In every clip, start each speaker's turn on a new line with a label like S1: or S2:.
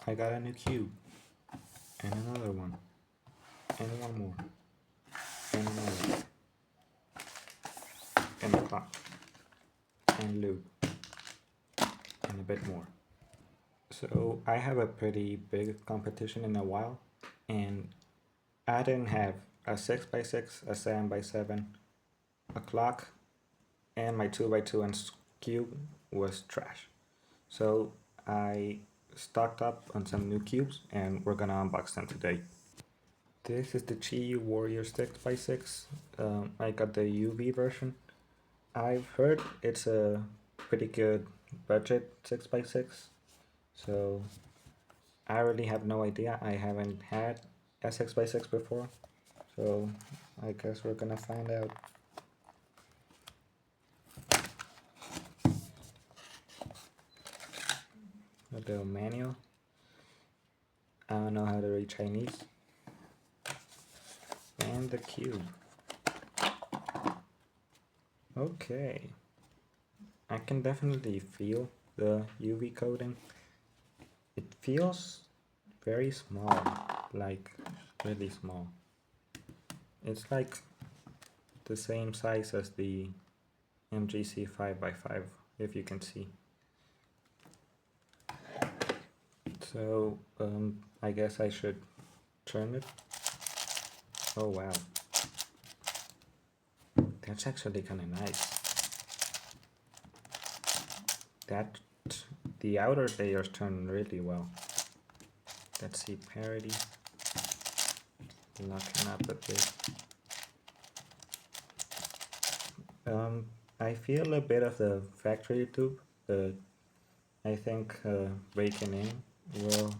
S1: I got a new cube, and another one, and one more, and another, and a clock, and loop, and a bit more. So I have a pretty big competition in a while, and I didn't have a 6x6, a 7x7, a clock, and my 2x2 and cube was trash. So I stocked up on some new cubes and we're gonna unbox them today. This is the Qiyi Warrior 6x6. I got the UV version. I've heard it's a pretty good budget 6x6, so I really have no idea. I haven't had a 6x6 before, so I guess we're gonna find out. A little manual. I don't know how to read Chinese. And the cube. Okay. I can definitely feel the UV coating. It feels very small, like really small. It's like the same size as the MGC 5x5, if you can see. So I guess I should turn it. Oh wow, that's actually kind of nice. The outer layers turn really well. Let's see, parity. Locking up a bit. I feel a bit of the factory tube, but I think breaking in will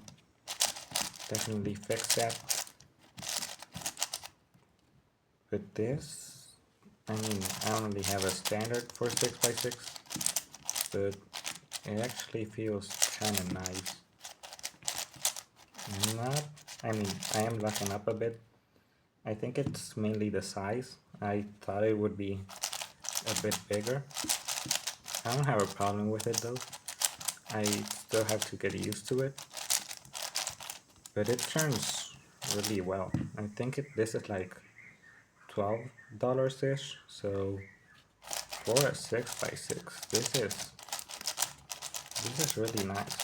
S1: definitely fix that. But this, I mean, I only have a standard for 6x6, but it actually feels kind of nice. I am locking up a bit. I think it's mainly the size. I thought it would be a bit bigger. I don't have a problem with it though. I still have to get used to it. But it turns really well. I think this is like $12-ish. So for a 6x6, this is really nice.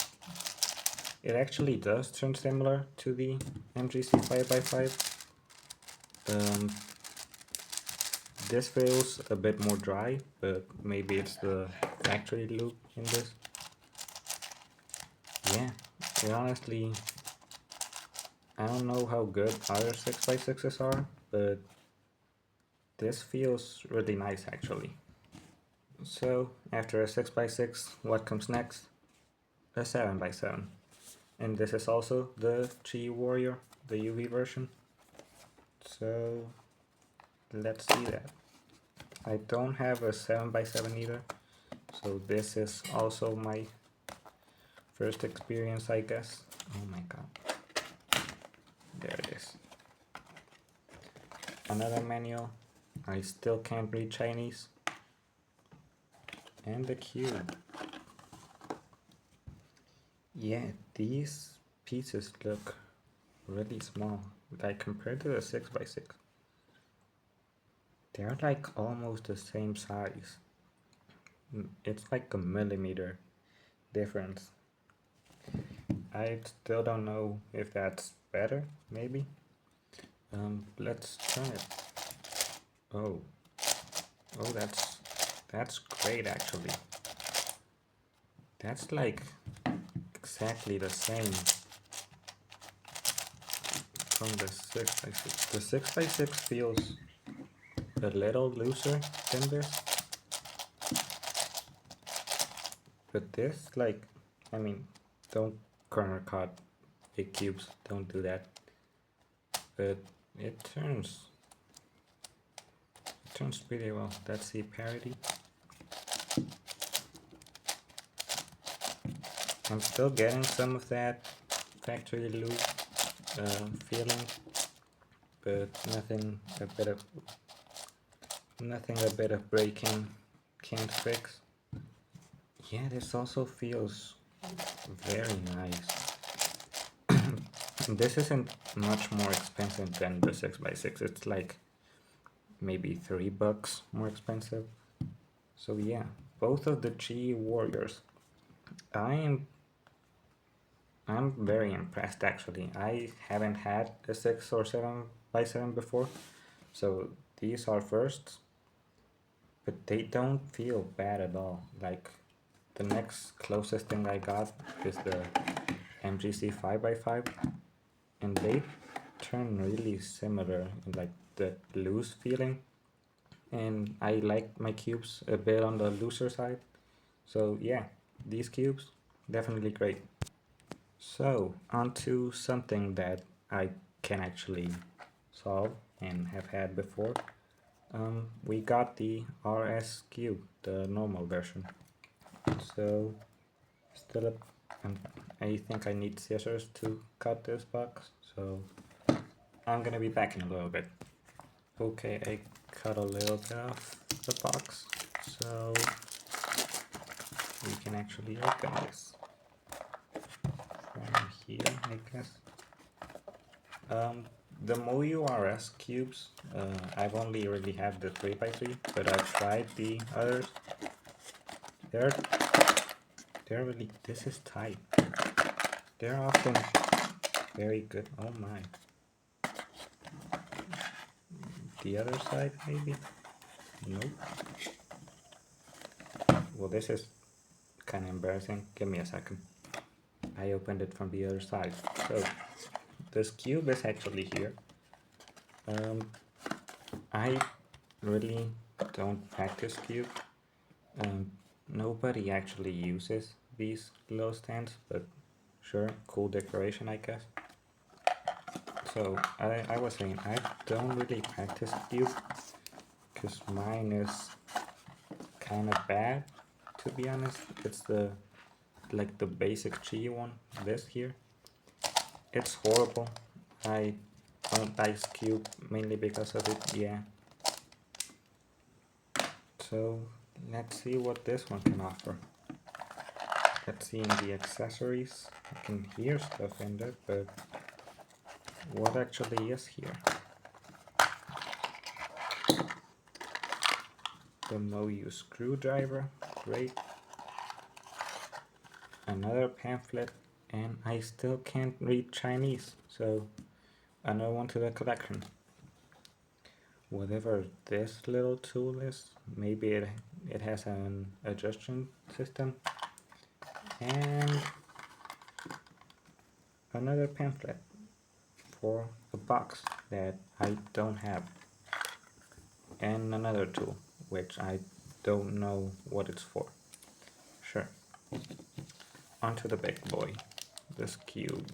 S1: It actually does turn similar to the MGC 5x5. This feels a bit more dry, but maybe it's the factory loop in this. Yeah, it honestly, I don't know how good other 6x6s are, but this feels really nice actually. So after a 6x6, what comes next? A 7x7. And this is also the Qiyi Warrior, the UV version. So let's see that. I don't have a 7x7 either, so this is also my first experience, I guess. Oh my god. There it is. Another manual. I still can't read Chinese. And the cube. Yeah, these pieces look really small, like compared to the 6x6. They're like almost the same size. It's like a millimeter difference. I still don't know if that's better, maybe. Let's turn it. Oh, that's great actually. That's like exactly the same from the 6x6. The 6x6 feels a little looser than this, but this, like, I mean, don't corner cut big cubes, don't do that. But it turns pretty well. Let's see parity. I'm still getting some of that factory loop feeling, but nothing a bit of breaking can't fix. Yeah, this also feels very nice. This isn't much more expensive than the 6x6. It's like maybe $3 more expensive. So yeah, both of the Qiyi Warriors. I'm very impressed actually. I haven't had a 6 or 7x7 before, so these are firsts, but they don't feel bad at all. Like the next closest thing I got is the MGC 5x5, and they turn really similar in like the loose feeling, and I like my cubes a bit on the looser side. So yeah, these cubes definitely great. So onto something that I can actually solve and have had before. We got the RS Skewb, the normal version. So still up, I think I need scissors to cut this box, so I'm gonna be back in a little bit. Okay, I cut a little bit off the box, so we can actually open this from here, I guess. The Moyu RS Skewbs, I've only really had the 3x3, but I've tried the others. They're really, this is tight. They're often very good. Oh my. The other side, maybe? Nope. Well, this is kind of embarrassing. Give me a second. I opened it from the other side. So, this cube is actually here. I really don't practice cube. Nobody actually uses these little stands, but sure, cool decoration, I guess. So I was saying I don't really practice cube because mine is kind of bad, to be honest. It's the like the basic Qiyi one, this here. It's horrible. I don't like cube mainly because of it, yeah. So let's see what this one can offer. Let's see in the accessories. I can hear stuff in there, but what actually is here? The Moyu screwdriver, great. Another pamphlet, and I still can't read Chinese, so another one to the collection. Whatever this little tool is, maybe it has an adjustment system. And another pamphlet for a box that I don't have. And another tool, which I don't know what it's for. Sure. Onto the big boy, this cube.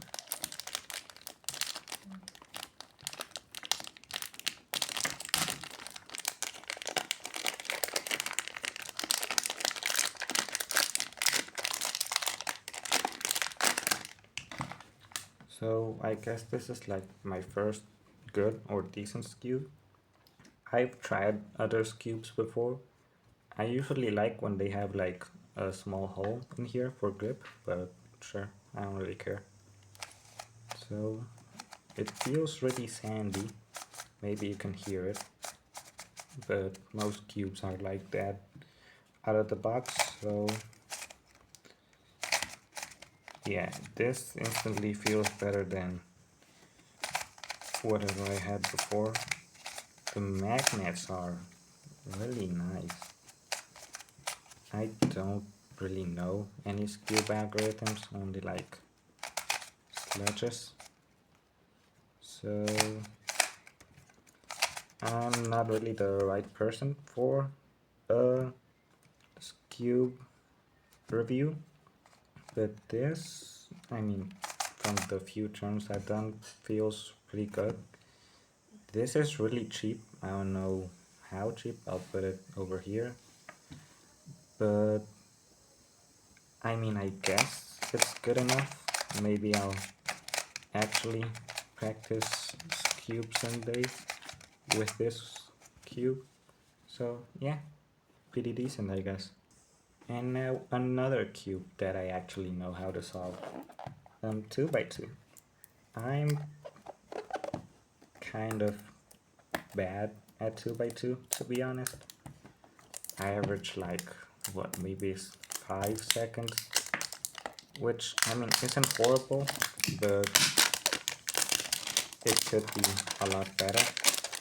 S1: So I guess this is like my first good or decent Skewb. I've tried other Skewbs before. I usually like when they have like a small hole in here for grip, but sure, I don't really care. So it feels really sandy. Maybe you can hear it, but most cubes are like that out of the box, so yeah, this instantly feels better than whatever I had before. The magnets are really nice. I don't really know any Skewb algorithms, only like sledges. So I'm not really the right person for a Skewb review, but this, I mean, from the few turns I've done, feels pretty good. This is really cheap. I don't know how cheap. I'll put it over here. But I mean, I guess it's good enough. Maybe I'll actually practice cube someday with this cube. So yeah, pretty decent, I guess. And now another cube that I actually know how to solve. 2x2. I'm kind of bad at 2x2, to be honest. I average like, what, maybe 5 seconds, which, I mean, isn't horrible, but it could be a lot better,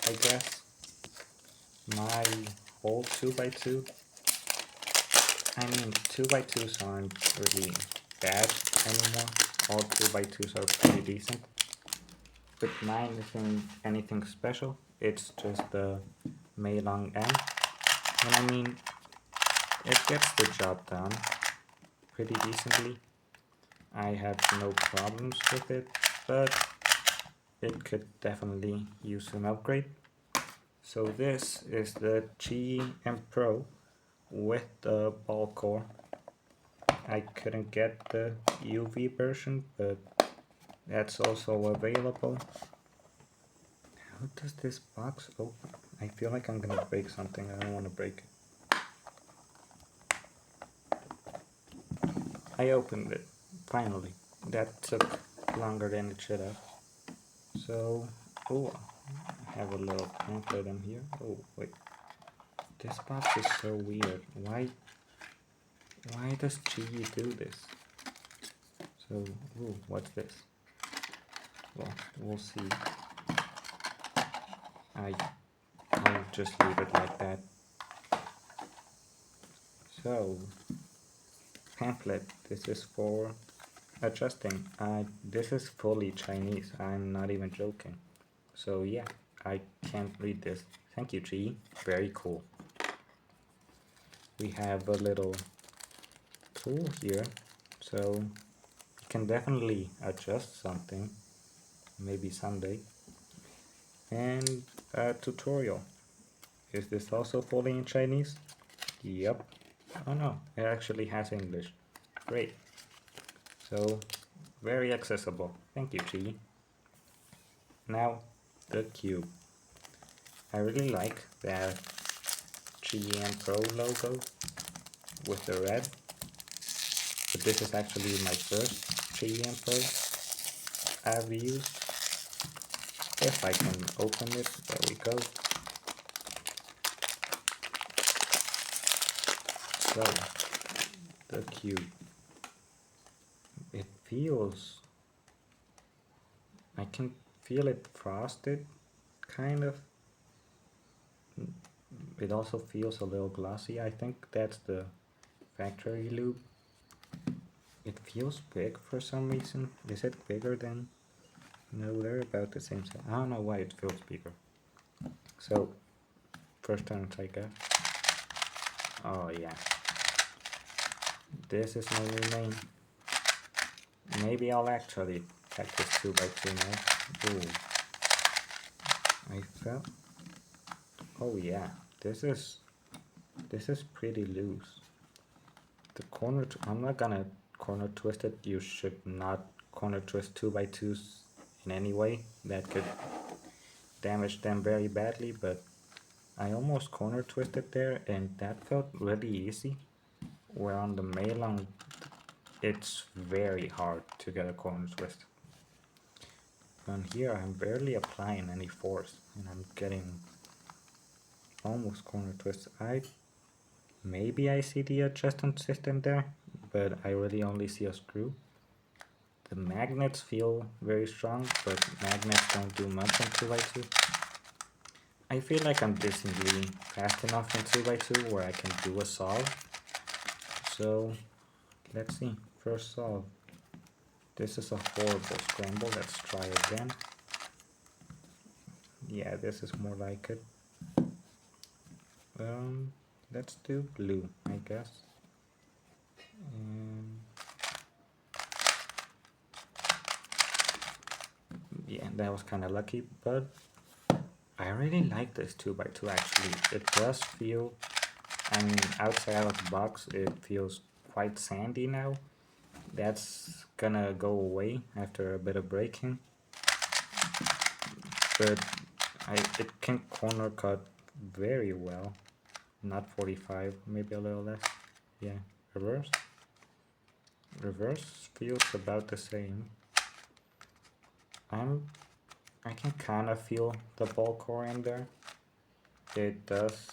S1: I guess. My whole 2x2, I mean, 2x2s aren't really bad anymore. All 2x2s are pretty decent. But mine isn't anything special. It's just the Meilong M. And I mean, it gets the job done pretty decently. I have no problems with it, but it could definitely use an upgrade. So this is the Qiyi M Pro with the ball core. I couldn't get the UV version, but that's also available. How does this box open? I feel like I'm gonna break something. I don't want to break it. I opened it, finally. That took longer than it should have. So, oh, I have a little pamphlet in here. Oh, wait. This box is so weird. Why does Qiyi do this? So, ooh, what's this? Well, we'll see. I'll just leave it like that. So, pamphlet, this is for adjusting. This is fully Chinese, I'm not even joking. So yeah, I can't read this. Thank you, Qiyi. Very cool. We have a little tool here, so you can definitely adjust something, maybe someday. And a tutorial. Is this also fully in Chinese? Yep. Oh no, it actually has English. Great. So, very accessible. Thank you, Qiyi. Now, the cube. I really like that Qiyi M Pro logo with the red. But this is actually my first Qiyi M Pro I've used. If I can open it, there we go. So, the cube. It feels, I can feel it frosted, kind of. It also feels a little glossy. I think that's the factory lube. It feels big for some reason. Is it bigger than? No, they're about the same size. I don't know why it feels bigger. So, first turn I guess. Oh yeah. This is my new name. Maybe I'll actually practice 2x2 now. Ooh. I felt. Oh yeah, this is pretty loose. The corner. I'm not gonna corner twist it. You should not corner twist 2x2s in any way. That could damage them very badly. But I almost corner twisted there, and that felt really easy. Where on the Meilong, it's very hard to get a corner twist. On here, I'm barely applying any force, and I'm getting almost corner twists. Maybe I see the adjustment system there, but I really only see a screw. The magnets feel very strong, but magnets don't do much in 2x2. I feel like I'm decently fast enough in 2x2 where I can do a solve. So, let's see. First solve. This is a horrible scramble. Let's try again. Yeah, this is more like it. Let's do blue, I guess. Yeah, that was kind of lucky, but I really like this 2x2 actually. It does feel, I mean, outside of the box, it feels quite sandy now. That's gonna go away after a bit of breaking. But it can corner cut very well. Not 45, maybe a little less. Yeah, reverse. Reverse feels about the same. I can kind of feel the ball core in there. It does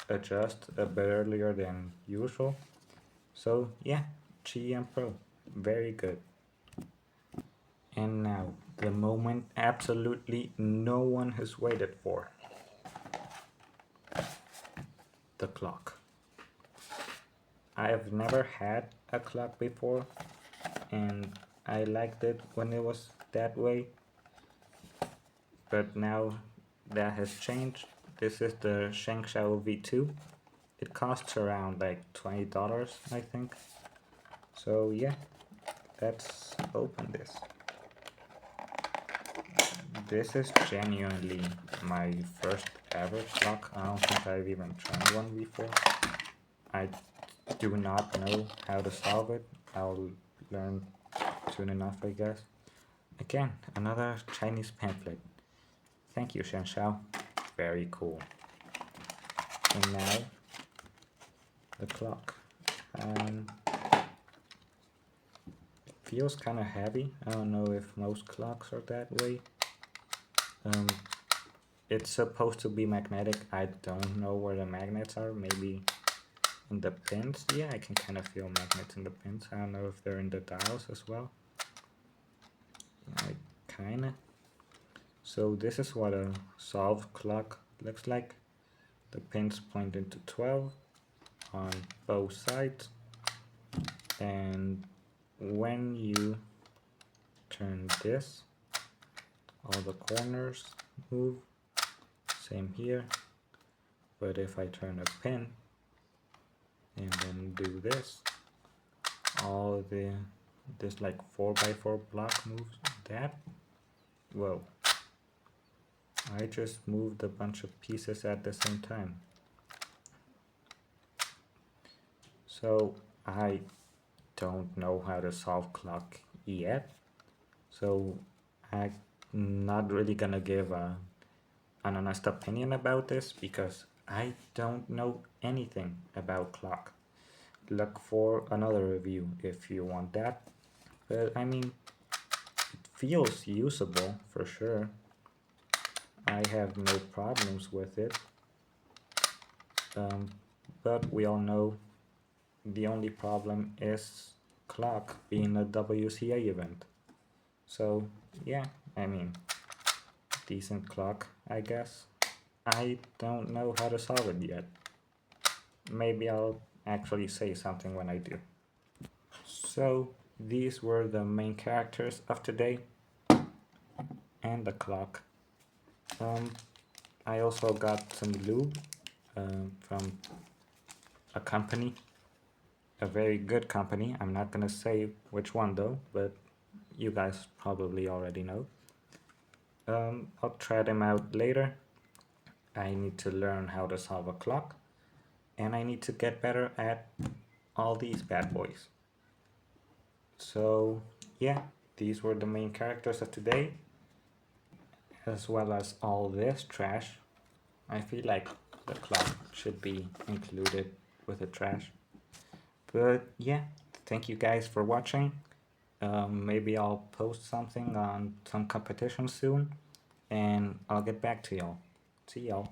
S1: adjust a bit earlier than usual. So yeah, Qiyi M Pro, very good. And now, the moment absolutely no one has waited for. The clock. I have never had a clock before, and I liked it when it was that way. But now that has changed. This is the Shengshou V2. It costs around like $20, I think. So yeah, let's open this. This is genuinely my first ever clock. I don't think I've even tried one before. I do not know how to solve it. I'll learn soon enough, I guess. Again, another Chinese pamphlet. Thank you, Shengshou. Very cool. And now, the clock. It feels kind of heavy. I don't know if most clocks are that way. It's supposed to be magnetic. I don't know where the magnets are. Maybe in the pins. Yeah, I can kind of feel magnets in the pins. I don't know if they're in the dials as well. Kinda. So this is what a solved clock looks like. The pins point into 12 on both sides, and when you turn this, all the corners move. Same here. But if I turn a pin and then do this, all this like 4x4 block moves. That, whoa, I just moved a bunch of pieces at the same time. So I don't know how to solve clock yet, so I'm not really gonna give an honest opinion about this because I don't know anything about clock. Look for another review if you want that. But I mean, it feels usable for sure. I have no problems with it. But we all know the only problem is clock being a WCA event. So yeah, I mean, decent clock, I guess. I don't know how to solve it yet. Maybe I'll actually say something when I do. So these were the main characters of today and the clock. I also got some lube from a company, a very good company. I'm not gonna say which one though, but you guys probably already know. I'll try them out later. I need to learn how to solve a clock, and I need to get better at all these bad boys. So yeah, these were the main characters of today, as well as all this trash. I feel like the clock should be included with the trash. But yeah, thank you guys for watching. Maybe I'll post something on some competition soon, and I'll get back to y'all. See y'all.